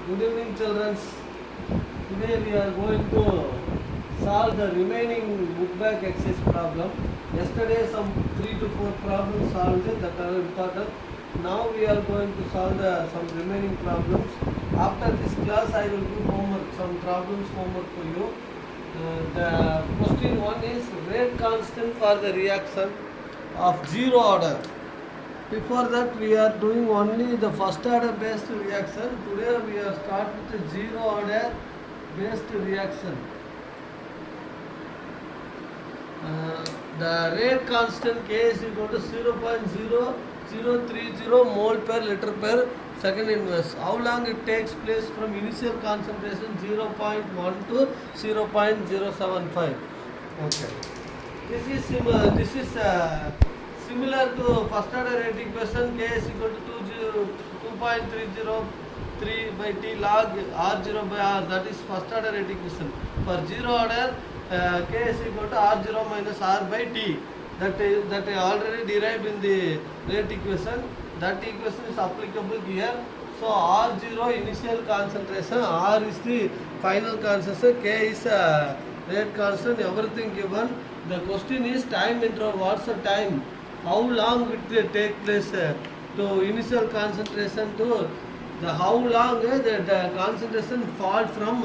Good evening, children. Today we are going to solve the remaining book bag exercise problem. Yesterday some 3 to 4 problems solved that are important. Now we are going to solve some remaining problems. After this class I will do homework, some problems homework for you. The question one is rate constant for the reaction of zero order. Before that, we are doing only the first order based reaction. Today, we are start with the zero order based reaction. The rate constant K is equal to 0.0030 mole per liter per second inverse. How long it takes place from initial concentration 0.1 to 0.075. Okay. This is similar to first order rate equation. K is equal to 2.303 by T log R0 by R. That is first order rate equation. For zero order, K is equal to R0 minus R by T. That I already derived in the rate equation. That equation is applicable here. So R0 initial concentration, R is the final concentration, K is rate constant, everything given. The question is time interval. What's the time? How long it will take place to initial concentration to the how long the concentration fall from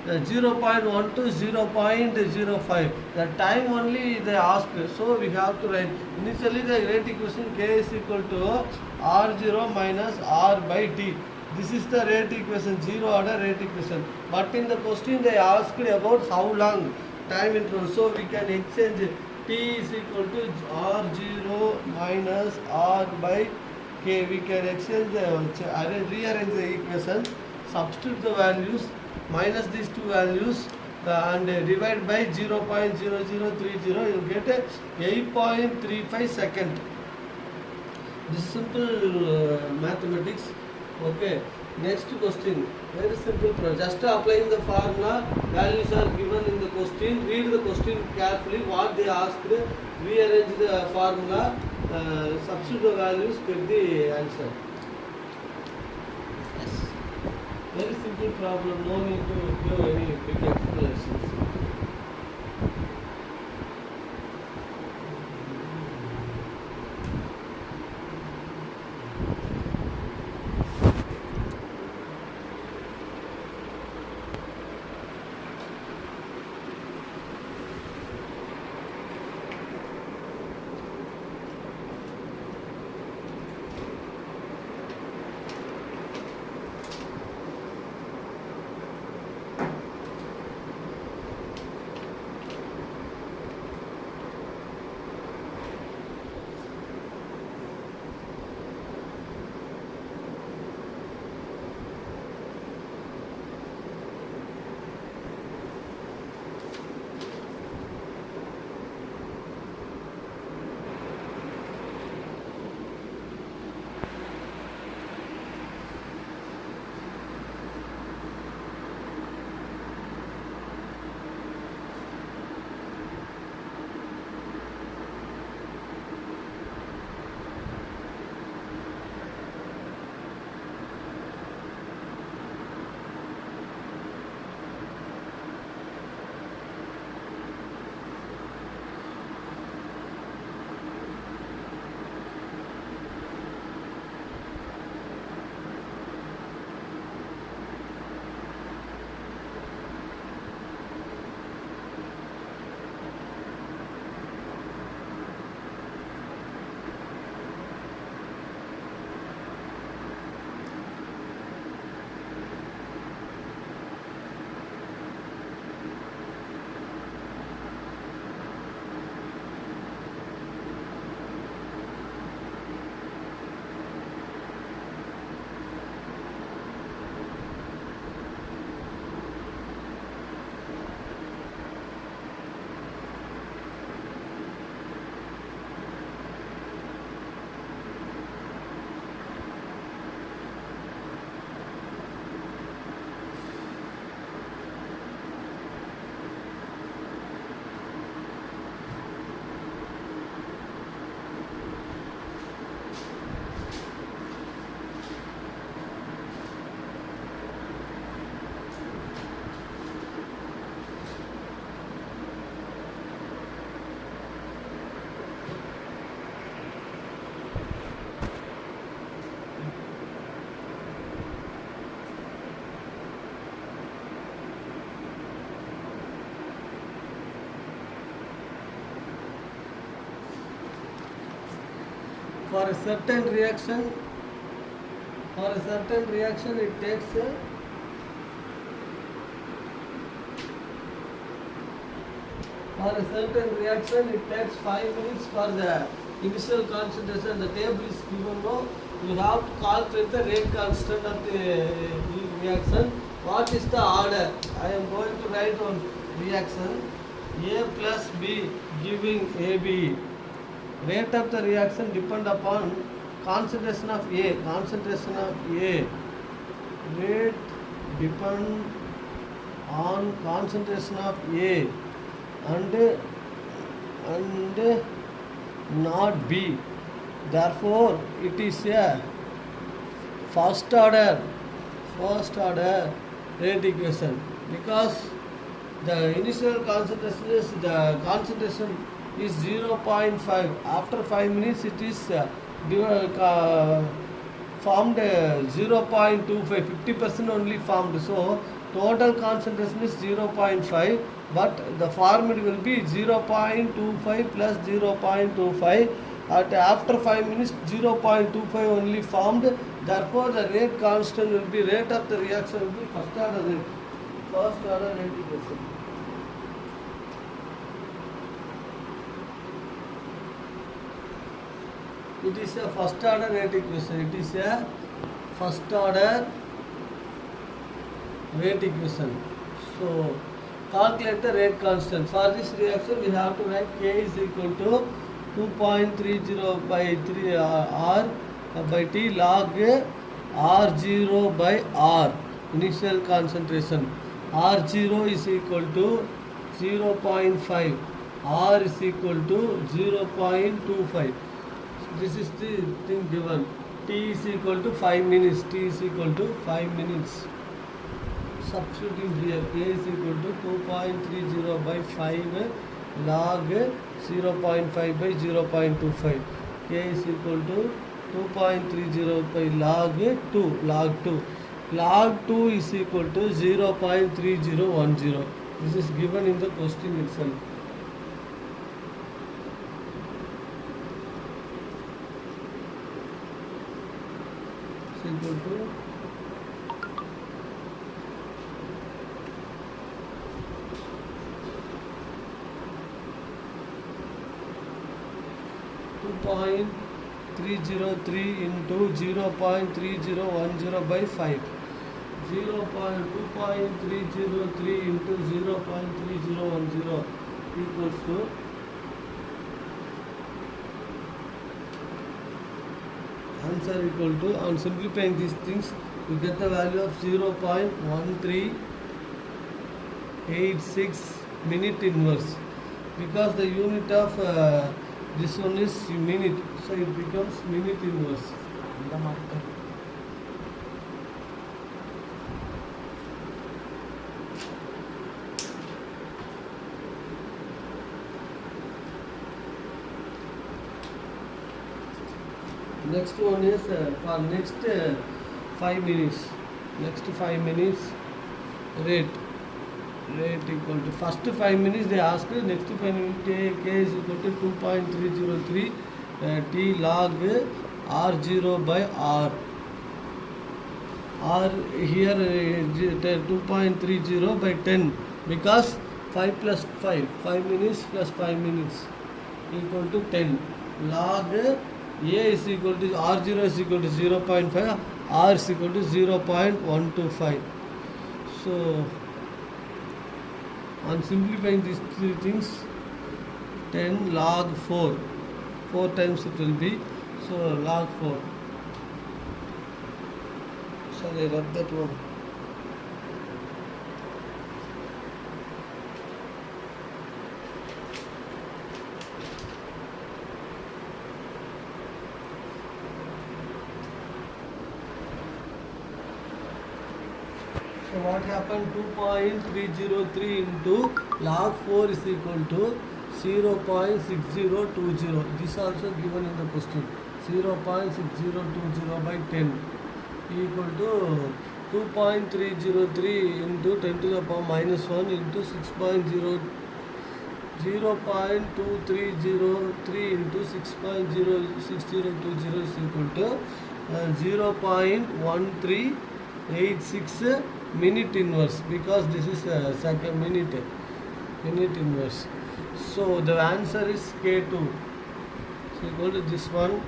0.1 to 0.05. The time only they ask. So we have to write initially the rate equation K is equal to R0 minus R by T. This is the rate equation, zero order rate equation. But in the question they asked about how long time interval. So we can exchange T is equal to R0 minus R by K. We can exchange rearrange the equation, substitute the values, minus these two values and divide by 0.0030. You will get 8.35 second. This is simple mathematics. Okay. Next question. Very simple. Just applying the formula. Values are given in the question. Read the question carefully. What they asked. Rearrange the formula. Substitute the values. Get the answer. Yes. Very simple problem. No need to give any big explanations. For a certain reaction, it takes for a certain reaction it takes 5 minutes for the initial concentration. The table is given now. You have to calculate the rate constant of the reaction. What is the order? I am going to write on reaction A plus B giving AB. Rate of the reaction depend upon concentration of A. Rate depend on concentration of A and not B. Therefore, it is a first order rate equation, because the initial concentration is 0.5. After 5 minutes, it is formed 0.25. 50% only formed. So total concentration is 0.5, but the formed will be 0.25 plus 0.25. After 5 minutes, 0.25 only formed. Therefore, the rate constant will be, rate of the reaction will be first order rate equation. It is a first order rate equation. So, calculate the rate constant. For this reaction, we have to write K is equal to 2.30 by 3 R by T log R0 by R. Initial concentration. R0 is equal to 0.5. R is equal to 0.25. This is the thing given. T is equal to 5 minutes. Substituting here, K is equal to 2.30 by 5 log 0.5 by 0.25. K is equal to 2.30 by log 2. Log 2 is equal to 0.3010. This is given in the question itself. Is equal to 2.303 into 0.3010 by 5. 2.303 into 0.3010 equals to answer equal to, on simplifying these things, you get the value of 0.1386 minute inverse, because the unit of this one is minute, so it becomes minute inverse. Next one is for next 5 minutes. Next 5 minutes rate equal to, first 5 minutes they ask, next 5 minutes K is equal to 2.303 T log R0 by R. R here 2.30 by 10, because 5 plus 5 minutes plus 5 minutes equal to 10. Log A is equal to R0 is equal to 0.5, R is equal to 0.125. So, on simplifying these three things, 10 log 4 times it will be, so log 4. Shall I rub that one? So what happened? 2.303 into log 4 is equal to 0.6020. This also given in the question. 0.6020 by 10 equal to 2.303 into 10 to the power minus 1 into 6.000 0.2303 into 6.06020 is equal to 0.1386 minute inverse, because this is second minute inverse. So the answer is K2 is equal to this one.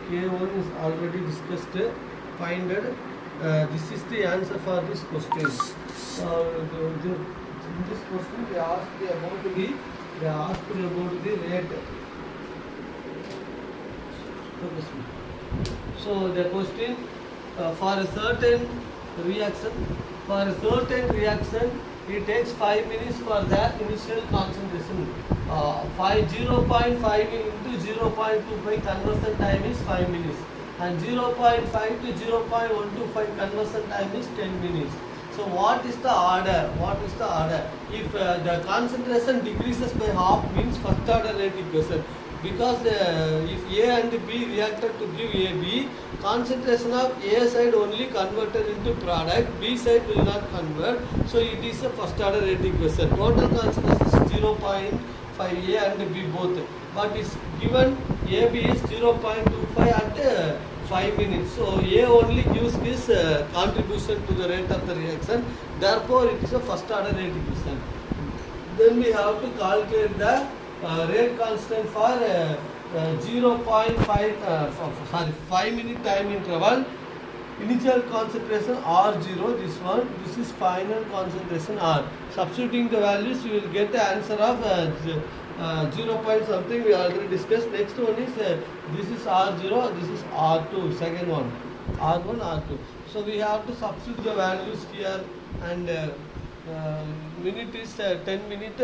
K1 is already discussed, find it. This is the answer for this question. In this question they asked about the rate. So the question, for a certain reaction, it takes 5 minutes for the initial concentration. 0.5 into 0.25 conversion time is 5 minutes, and 0.5 to 0.125 conversion time is 10 minutes. So what is the order? If the concentration decreases by half, means first order rate equation. Because if A and B reacted to give AB, concentration of A side only converted into product, B side will not convert. So it is a first order rate equation. Total concentration is 0.5 A and B both. But it's given AB is 0.25 at 5 minutes. So A only gives this contribution to the rate of the reaction. Therefore, it is a first order rate equation. Then we have to calculate the rate constant for 5 minute time interval. Initial concentration R0, this is final concentration R. Substituting the values, you will get the answer of 0 point something we already discussed. Next one is this is R0, this is R2, second one, R1, R2. So we have to substitute the values here, and minute is 10 minutes.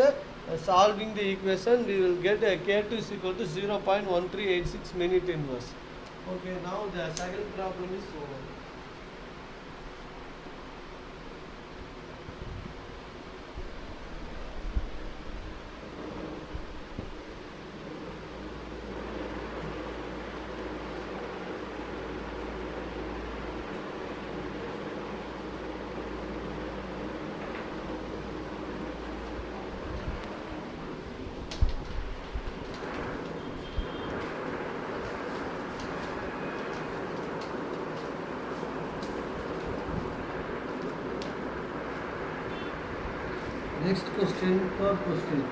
Solving the equation, we will get K2 is equal to 0.1386 minute inverse. Okay, now the second problem is over. Next question, third question.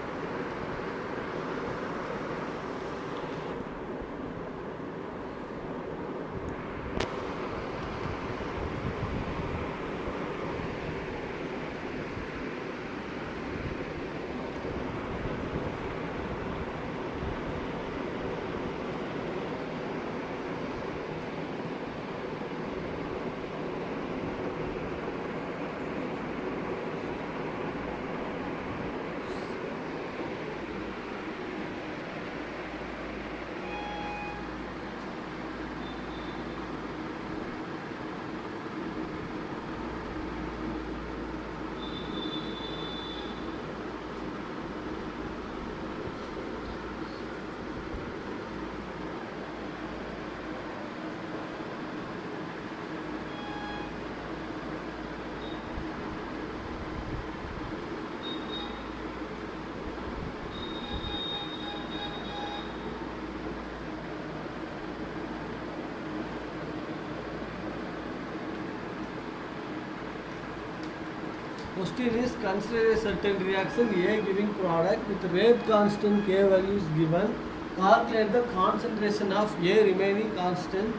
Question is, consider a certain reaction A giving product with rate constant K values given. Calculate the concentration of A remaining constant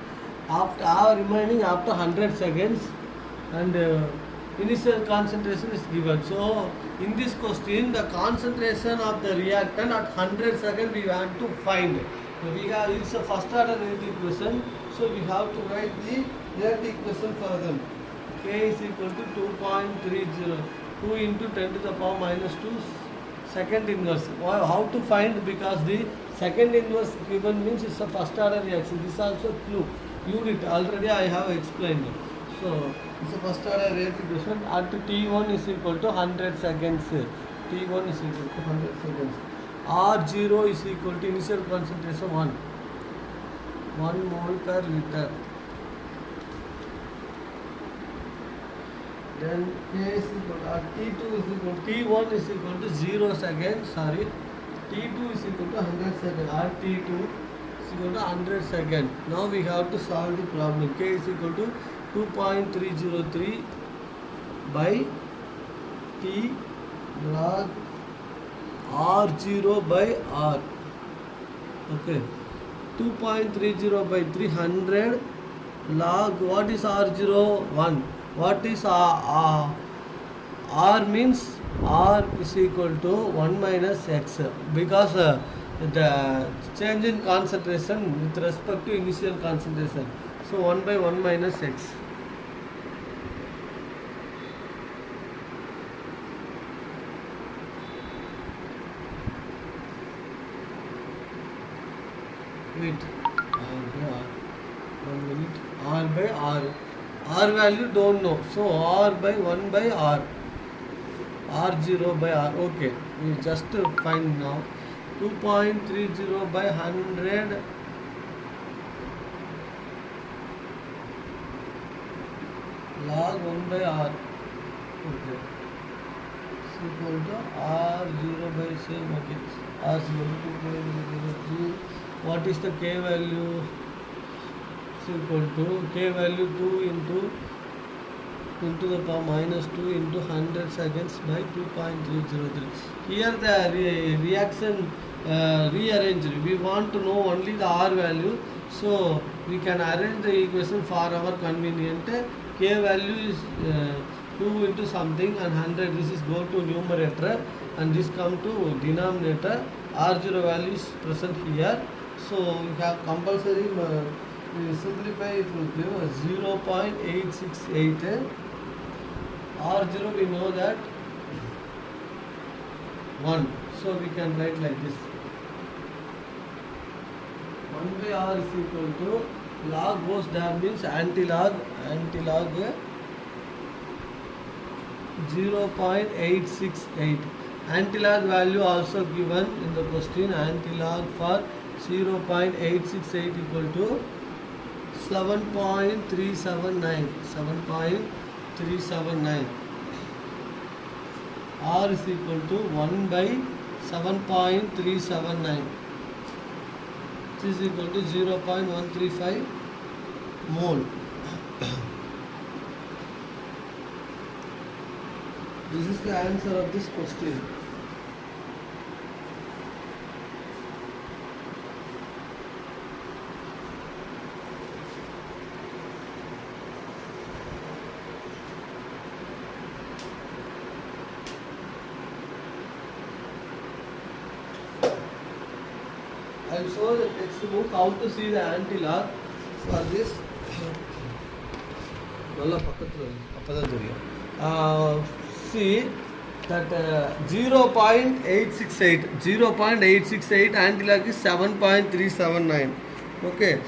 after 100 seconds, and initial concentration is given. So in this question, the concentration of the reactant at 100 seconds we want to find. So we have, it's a first order rate equation. So we have to write the rate equation for them. K is equal to 2.30, 2 into 10 to the power minus 2 second inverse. How to find? Because the second inverse given means it's a first order reaction. This is also clue. Unit already I have explained. So it's a first order rate equation. At T1 is equal to 100 seconds. T1 is equal to 100 seconds. R0 is equal to initial concentration 1 mole per liter. Then K is equal to T2 is equal to T1 is equal to 0 seconds. T2 is equal to 100 second. RT2 is equal to 100 second. Now we have to solve the problem. K is equal to 2.303 by T log R0 by R. Okay. 2.30 by 300 log, what is R0? 1. What is R? R means R is equal to 1 minus X, because the change in concentration with respect to initial concentration. So 1 by 1 minus X. Wait, R by R. 1 minute. R by R. R value don't know. So R by 1 by R. R0 by R. Okay, we just find now. 2.30 by 100 log 1 by R. Okay. Is equal to R0 by same. Okay. R0 2.03. What is the K value? Is equal to K value 2 into the power minus 2 into 100 seconds by 2.303. Here the reaction rearranged. We want to know only the R value, so we can arrange the equation for our convenient. K value is 2 into something and 100. This is go to numerator and this come to denominator. R0 value is present here, so we have compulsory we simplify it will give 0.868. R0 we know that 1, so we can write like this. 1 by R is equal to log goes there means anti-log 0.868. Anti-log value also given in the question. Anti-log for 0.868 equal to 7.379. R is equal to 1 by 7.379. This is equal to 0.135 mole. This is the answer of this question. I will show the textbook how to see the anti-log for this. See that 0.868 anti-log is 7.379. Okay,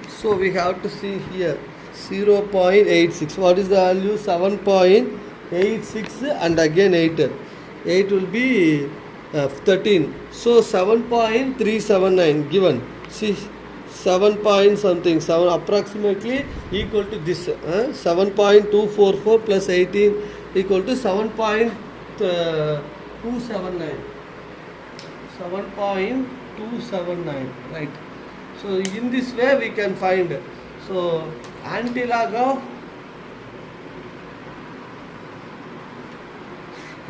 so we have to see here 0.86. What is the value? 7.86 and again 8. 8 will be 13. So 7.379 given. See 7 point something, 7 approximately equal to this 7.244 plus 18 equal to 7.279. 7.279, right? So in this way we can find. So anti-log of,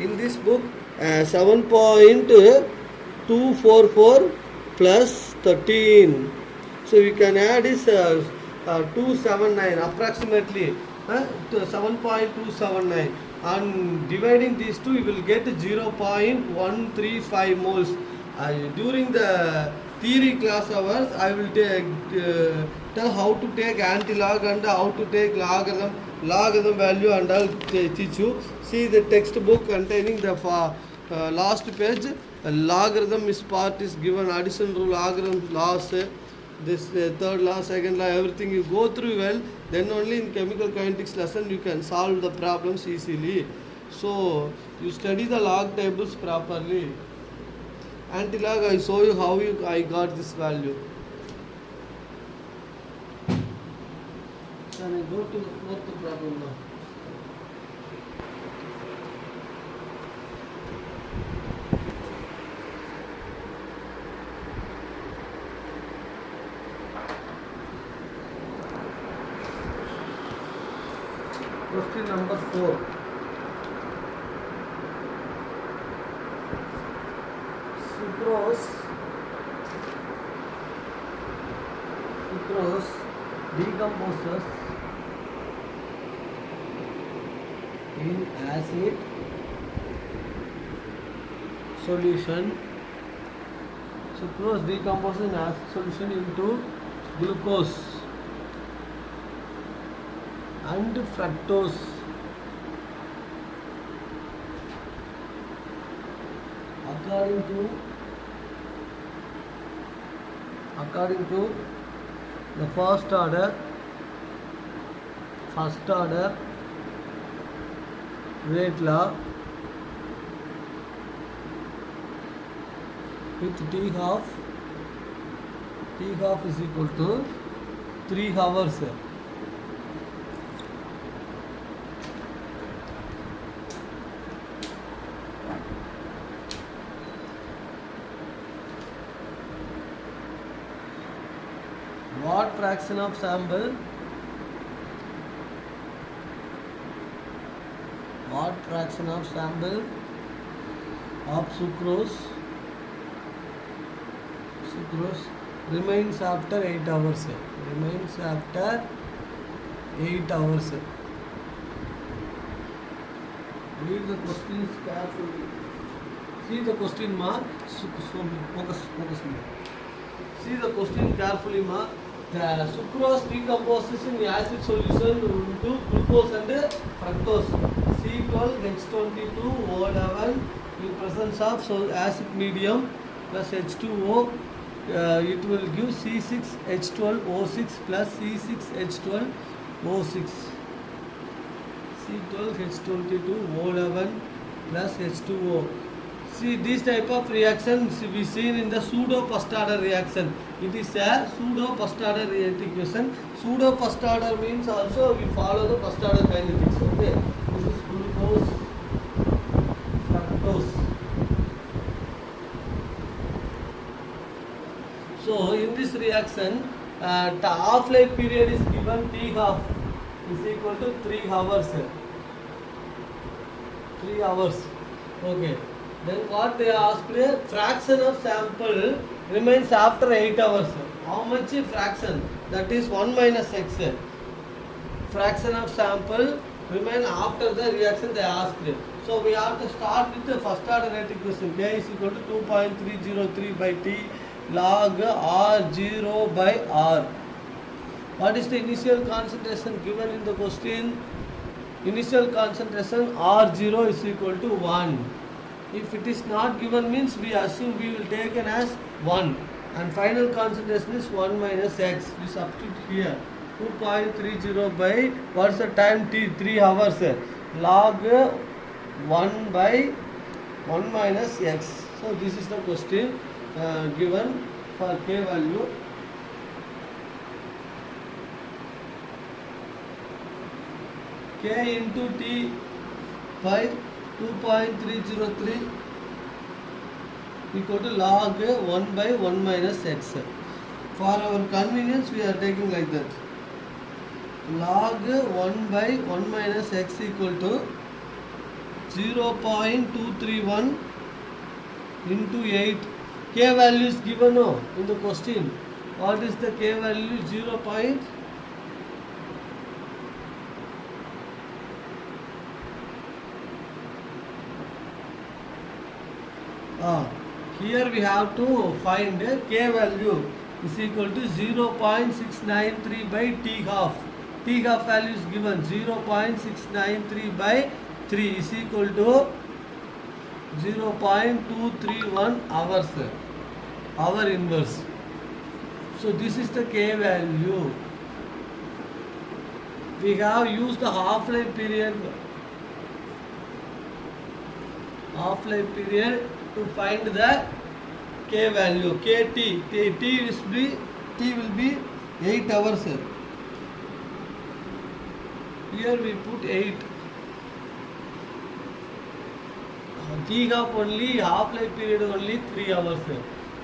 in this book 7.244 plus 13. So we can add is 279 approximately 7.279, and dividing these two you will get 0.135 moles. During the theory class hours I will tell how to take anti-log and how to take logarithm value, and I'll teach you. See the textbook containing the last page. Logarithm is part is given, addition rule, logarithm laws, this third law, second law, everything you go through well, then only in chemical kinetics lesson you can solve the problems easily. So you study the log tables properly. Anti-log, I show you how I got this value. Can I go to the fourth problem now? Question number 4. Sucrose decomposes in acid solution. Sucrose decomposes in acid solution into glucose and fructose. According to the first order rate law, with T half is equal to 3 hours. What fraction of sample of sucrose remains after 8 hours? Read the questions carefully. See the question mark. Focus me. See the question carefully, ma. The sucrose decomposes in acid solution into glucose and fructose. C12H22O11 in presence of acid medium plus H2O. It will give C6H12O6 plus C6H12O6. C12H22O11 plus H2O. See, this type of reaction we seen in the pseudo first order reaction. It is a pseudo first order equation. Pseudo first order means also we follow the first order kinetics. Okay, this is glucose, fructose. So in this reaction, the half-life period is given T half is equal to 3 hours. 3 hours. Okay. Then what they asked, fraction of sample remains after 8 hours. How much fraction? That is 1 minus x. Fraction of sample remain after the reaction they asked. So we have to start with the first order rate equation. K is equal to 2.303 by T log R0 by R. What is the initial concentration given in the question? Initial concentration R0 is equal to 1. If it is not given means we assume we will take it as 1 and final concentration is 1 minus x. We substitute here 2.30 by what's the time t? 3 hours. Log 1 by 1 minus x. So this is the question given for k value. K into T by 2.303 equal to log 1 by 1 minus x. For our convenience we are taking like that. Log 1 by 1 minus x equal to 0.231 into 8. K value is given no, in the question. What is the K value? 0. Here we have to find K value is equal to 0.693 by T half. T half value is given 0.693 by 3 is equal to 0.231 hours. Hour inverse. So this is the K value. We have used the half-life period to find the K value. T will be 8 hours. Here we put 8. T half only, half-life period only 3 hours.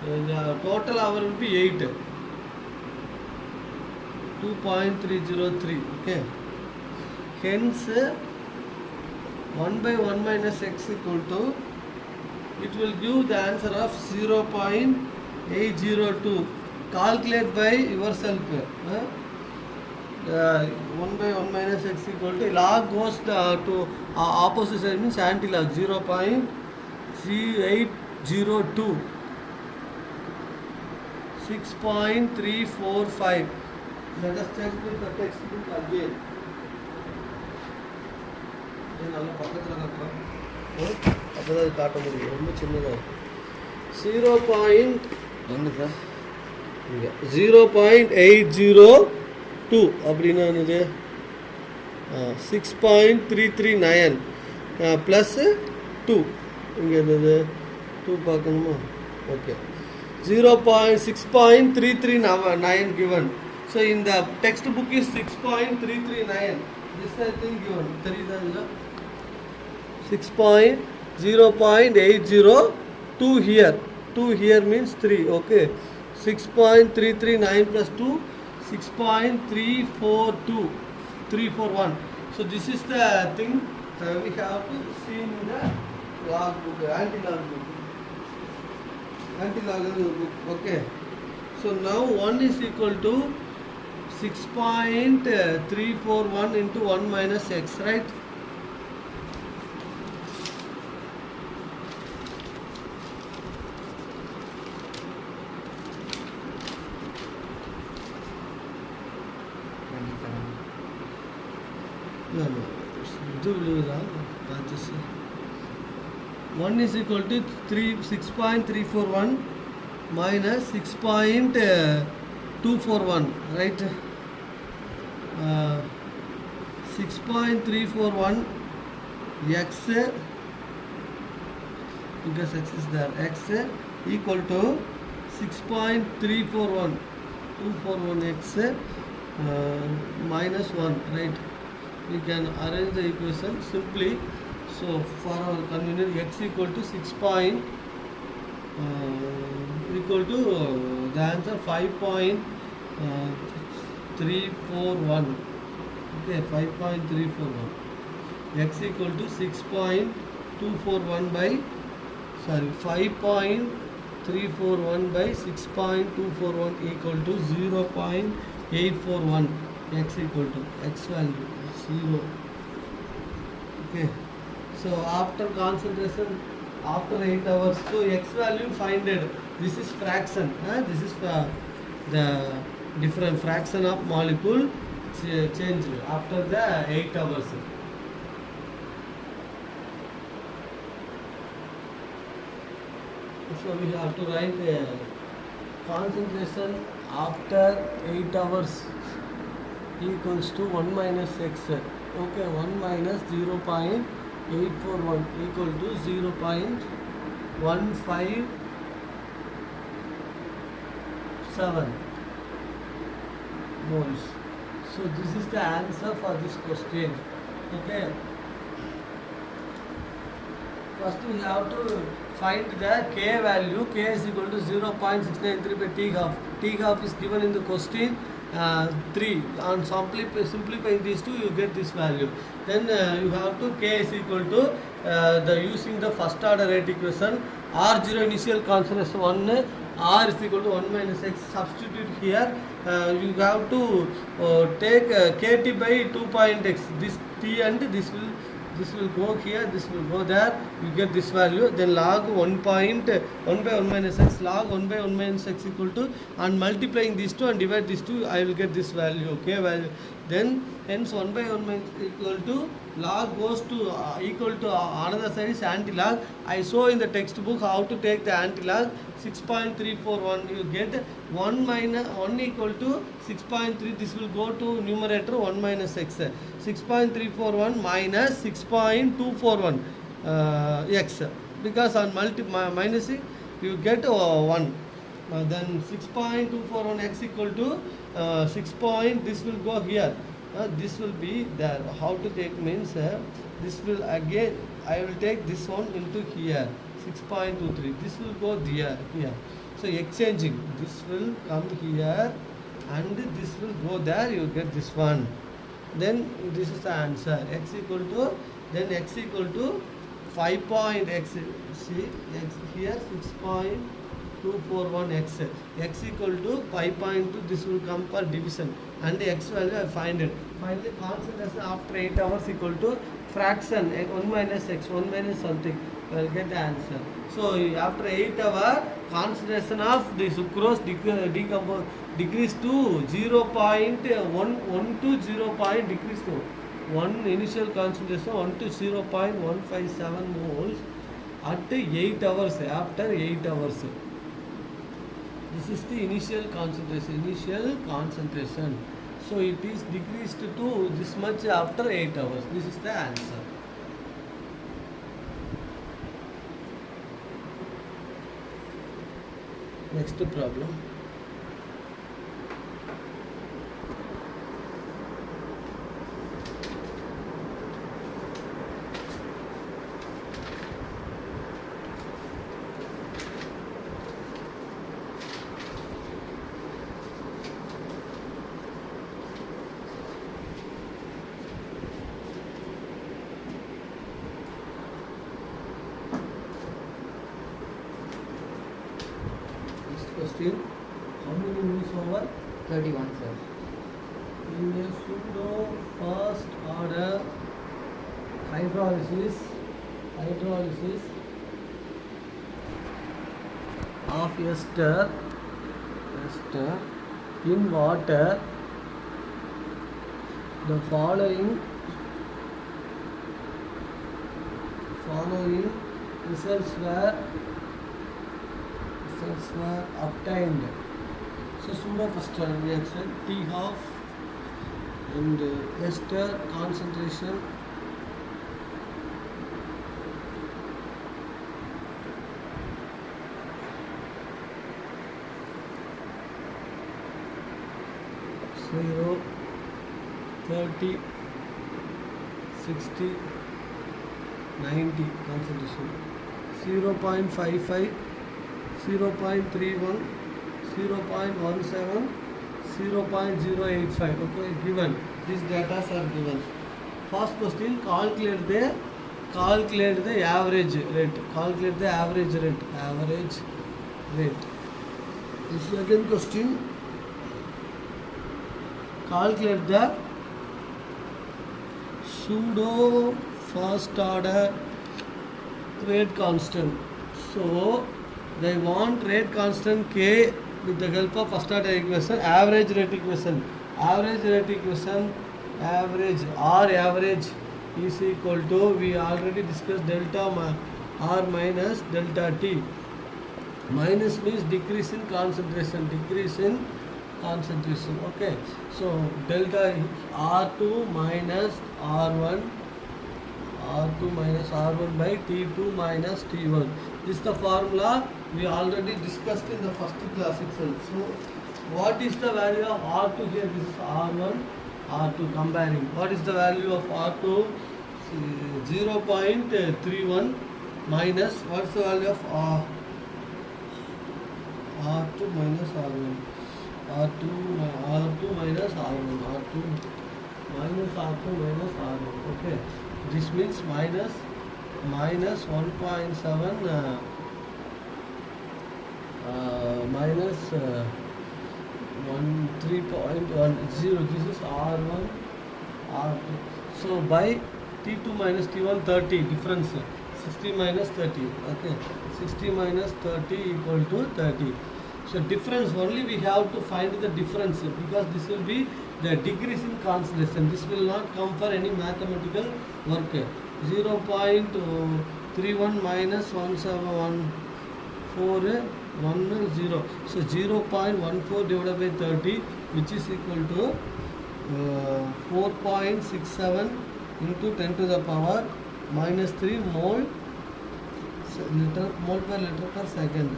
The total hour will be 8. 2.303. Okay. Hence 1 by 1 minus x equal to, it will give the answer of 0.802. Calculate by yourself. 1 by 1 minus x equal to, log goes to opposite side, means anti-log, 0.3802. 6.345. Let us check with the textbook again. நல்லா பக்கத்தில் காட்டுறோம், அப்போ தான் அது காட்ட முடியும். ரொம்ப சின்னதாக இருக்கும். 0.802 அப்படின்னா என்னது? 6.339 ப்ளஸ் 2. இங்கே என்னது 2 பார்க்கணுமா? Okay, 6.339 given. So in the textbook is 6.339. This I think given. தெரியுதா இல்லை? 0.802 here. 2 here means 3. Okay. 6.339 plus 2, 6.342. 341. So this is the thing we have to see in the log book, anti-log book. Anti-log book. Okay. So now 1 is equal to 6.341 into 1 minus x, right? No. Do 1 is equal to 6.341 minus 6.241, right? 6.341 x, because x is there, x equal to 6.341 241 x minus 1, right? We can arrange the equation simply. So for our convenience, x equal to 6 point equal to the answer 5.341. Okay, 5.341. X equal to 6.241 by 5.341 by 6.241 equal to 0.841. X equal to x value 0. Okay. So after concentration, after 8 hours, so x value finded. This is fraction. This is the different fraction of molecule changed after the 8 hours. So we have to write concentration after 8 hours equals to 1 minus x. Okay, 1 minus 0.841 equal to 0.157 moles. So this is the answer for this question. Okay. First we have to find the k value. K is equal to 0.693 by T half. T half is given in the question 3. On simplifying these two, you get this value. Then you have to k is equal to using the first order rate equation. R0 initial concentration 1, R is equal to 1 minus x. Substitute here. You have to take kt by 2.x. This t and this will go here, this will go there, you get this value. Then log 1 by 1 minus x, log 1 by 1 minus x equal to, and multiplying these two and divide these two, I will get this value, okay, value. Then hence 1 by 1 minus equal to, log goes to equal to another side is anti-log. I show in the textbook how to take the anti-log. 6.341, you get 1 minus 1 equal to 6.3, this will go to numerator 1 minus x. 6.341 minus 6.241 x, because on minusing you get 1. Then 6.241 x equal to 6 point, this will go here. This will be there. How to take means this will again, I will take this one into here, 6.23. This will go there, here. So exchanging, this will come here and this will go there, you get this one. then this is the answer. X equal to, then x equal to 5 point x, see x here 6.241 x, x equal to 5.2, this will come for division, and the x value I find it. Finally concentration after 8 hours equal to fraction 1 minus x, 1 minus something, I will get the answer. So after 8 hours concentration of the sucrose decrease to 0.1 to 0. Decrease to 1 initial concentration 1 to 0.157 moles at 8 hours, after 8 hours. This is the initial concentration. So it is decreased to this much after 8 hours. This is the answer. Next problem. Question, how many minutes over? 31, sir. In a pseudo first order hydrolysis of ester in water, the following results were obtained. So pseudo first order reaction, T half and ester concentration zero, 30, 60, 90 concentration, 0.55, 0.31, 0.17, 0.085. Okay, given these data are given. First question, calculate the average rate. Calculate the average rate. This second question, calculate the pseudo first order rate constant. So they want rate constant K with the help of first order equation, average rate equation. Average is equal to, we already discussed, delta R minus delta T. Minus means decrease in concentration. Okay, so delta R2 minus R1 by T2 minus T1. This is the formula we already discussed in the first class itself. So what is the value of R2 here? This is R1, R2 comparing. What is the value of R2? 0.31 minus, what is the value of R2 minus R1? R2 minus R1. R2 minus R1. Okay. This means minus 1.7 minus 3.10. This is R1, R2. So by T2 minus T1, 30 difference. 60 minus 30. Okay. 60 minus 30 equal to 30. So difference, only we have to find the difference, because this will be the decrease in concentration. This will not come for any mathematical work. 0.31 minus 171410. So 0.14 divided by 30, which is equal to 4.67 into 10 to the power minus 3 mole per liter per second.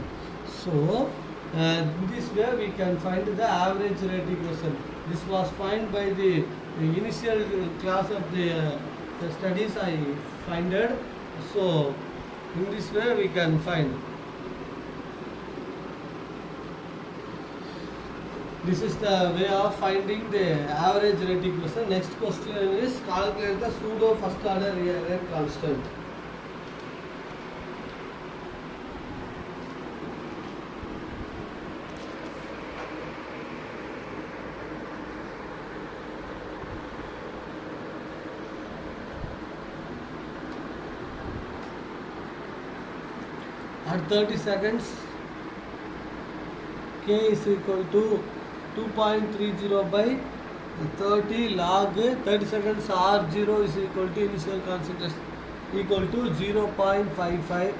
So in this way we can find the average rate equation. This was found by the initial class of the studies I find it. So in this way we can find. This is the way of finding the average rate equation. Next question is calculate the pseudo first order rate constant. At 30 seconds, k is equal to 2.30 by 30 log 30 seconds r0 is equal to initial concentration equal to 0.55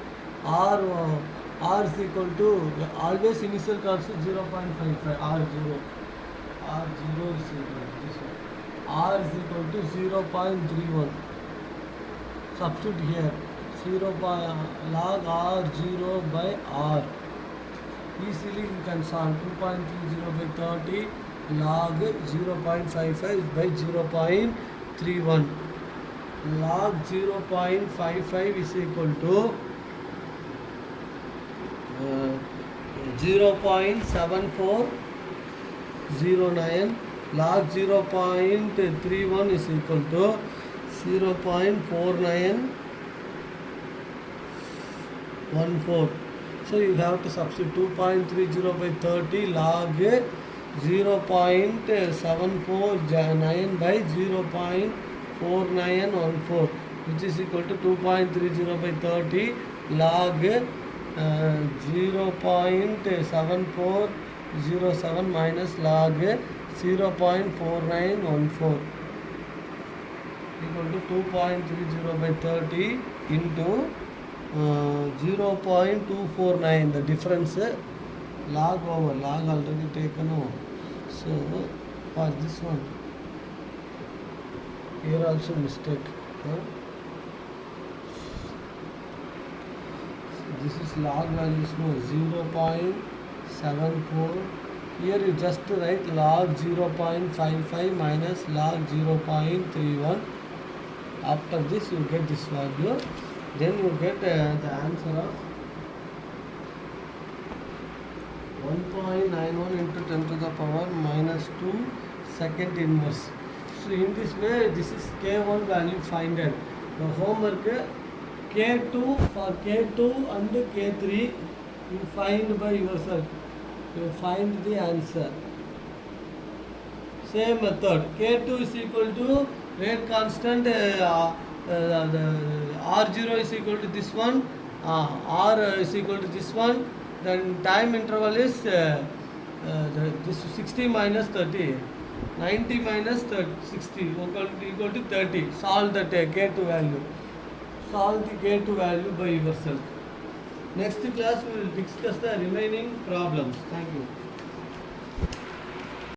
r is equal to always initial constant 0.55 r0 is equal to this one, r is equal to 0.31. Substitute here 0 log r0 by r. Easily you can solve 2.30 by 30 log 0.55 by 0.31. Log 0.55 is equal to 0.7409. Log 0.31 is equal to 0.4914. So you have to substitute 2.30 by 30 log 0.749 by 0.4914, which is equal to 2.30 by 30 log 0.7407 minus log 0.4914 equal to 2.30 by 30 into 0.249. The difference log over log already taken over. So for this one here also mistake. This is log value is no 0.74. Here you just write log 0.55 minus log 0.31. After this you get this value. Then you get the answer of 1.91 into 10 to the power minus 2 second inverse. So in this way, this is K1 value find it. The homework K2 for K2 and K3 you find by yourself. You find the answer. Same method. K2 is equal to rate constant. The R0 is equal to this one, R is equal to this one, then time interval is this 60 minus 30, 90 minus 30, 60 equal to 30. Solve that K2 value. Solve the K2 value by yourself. Next class we will discuss the remaining problems. Thank you.